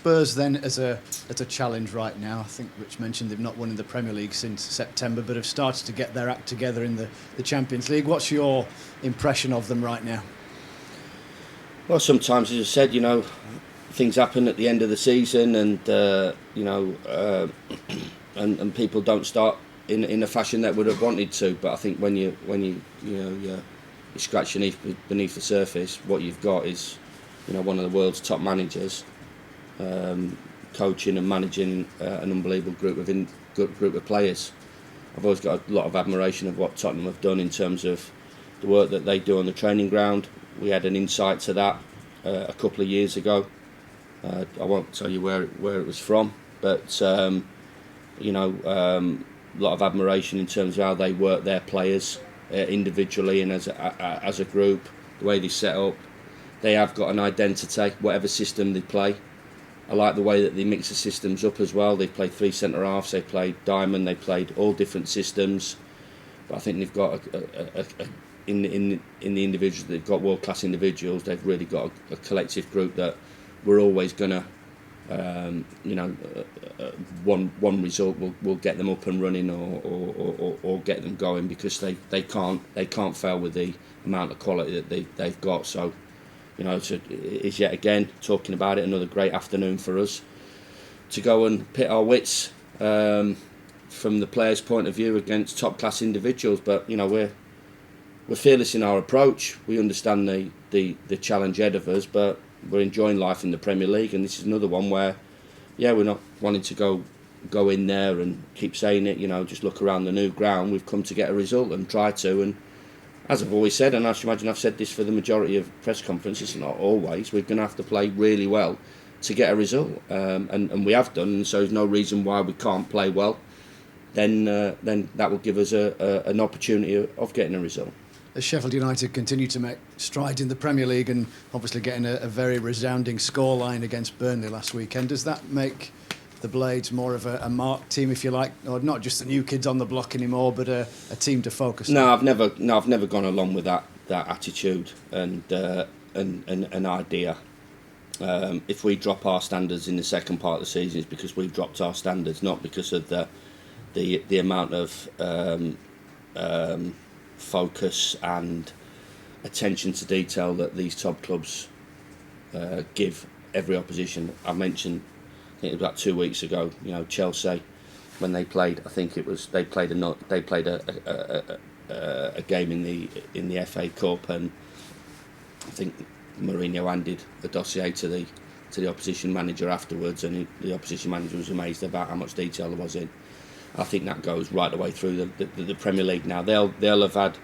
Spurs then as a challenge right now? I think Rich mentioned they've not won in the Premier League since September, but have started to get their act together in the Champions League. What's your impression of them right now? Well, sometimes, as I said, things happen at the end of the season, and and people don't start in a fashion that would have wanted to. But I think when you scratch beneath the surface, what you've got is one of the world's top managers, coaching and managing an unbelievable group of players. I've always got a lot of admiration of what Tottenham have done in terms of the work that they do on the training ground. We had an insight to that a couple of years ago. I won't tell you where it was from, but a lot of admiration in terms of how they work their players individually and as a group, the way they set up. They have got an identity, whatever system they play. I like the way that they mix the systems up as well. They played 3 centre halves, they played diamond, they played all different systems. But I think they've got in the individuals, they've got world class individuals. They've really got a collective group that we're always gonna, one result will get them up and running or get them going, because they can't fail with the amount of quality that they've got. So, it's yet again, talking about it, another great afternoon for us to go and pit our wits from the players' point of view against top class individuals. But we're fearless in our approach. We understand the challenge ahead of us, but we're enjoying life in the Premier League, and this is another one where, we're not wanting to go in there and keep saying it, just look around the new ground. We've come to get a result and try to, and as I've always said, and I should imagine I've said this for the majority of press conferences, not always, we're going to have to play really well to get a result, and we have done, and so there's no reason why we can't play well. Then that will give us an opportunity of getting a result. As Sheffield United continue to make strides in the Premier League and obviously getting a very resounding scoreline against Burnley last weekend, does that make the Blades more of a marked team, if you like, or not just the new kids on the block anymore, but a team to focus on? I've never gone along with that attitude and an idea. If we drop our standards in the second part of the season, it's because we've dropped our standards, not because of the amount of focus and attention to detail that these top clubs give every opposition. I mentioned, I think it was about 2 weeks ago, Chelsea, when they played, I think it was they played a game in the FA Cup, and I think Mourinho handed the dossier to the opposition manager afterwards, and the opposition manager was amazed about how much detail there was in. I think that goes right the way through the Premier League now. They'll have had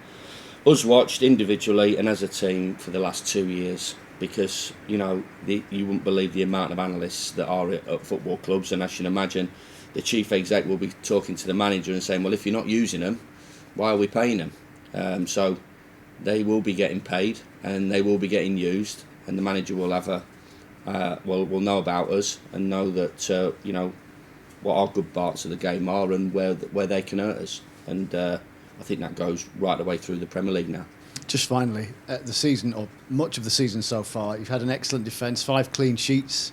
us watched individually and as a team for the last 2 years, because you wouldn't believe the amount of analysts that are at football clubs, and as you can imagine, the chief exec will be talking to the manager and saying, well, if you're not using them, why are we paying them? So they will be getting paid and they will be getting used, and the manager will have will know about us and know that what our good parts of the game are and where they can hurt us, and I think that goes right the way through the Premier League now. Just finally, the season, or much of the season so far, you've had an excellent defence, 5 clean sheets,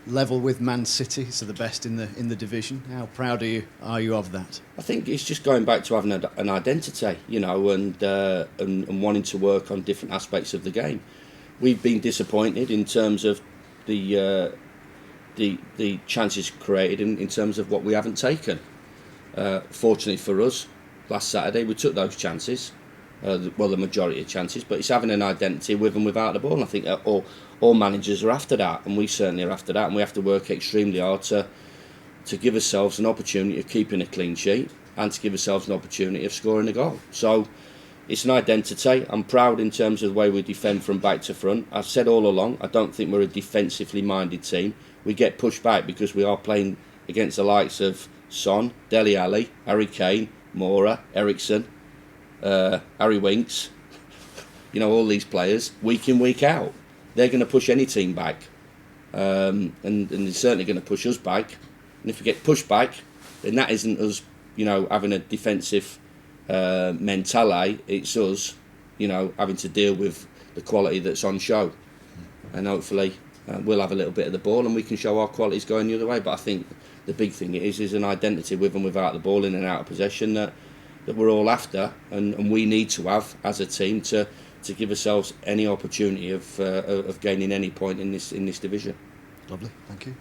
level with Man City, so the best in the division. How proud are you of that? I think it's just going back to having an identity, and wanting to work on different aspects of the game. We've been disappointed in terms of the chances created in terms of what we haven't taken. Fortunately for us, last Saturday we took those chances, the majority of chances, but it's having an identity with and without the ball, and I think all managers are after that, and we certainly are after that, and we have to work extremely hard to give ourselves an opportunity of keeping a clean sheet and to give ourselves an opportunity of scoring a goal. So it's an identity. I'm proud in terms of the way we defend from back to front. I've said all along, I don't think we're a defensively minded team. We get pushed back because we are playing against the likes of Son, Dele Alli, Harry Kane, Moura, Ericsson, Harry Winks, all these players, week in, week out. They're going to push any team back, and they're certainly going to push us back. And if we get pushed back, then that isn't us, having a defensive mentality. It's us, having to deal with the quality that's on show. And hopefully we'll have a little bit of the ball and we can show our qualities going the other way. But I think the big thing is an identity with and without the ball, in and out of possession, that we're all after, and we need to have as a team to give ourselves any opportunity of gaining any point in this division. Lovely, thank you.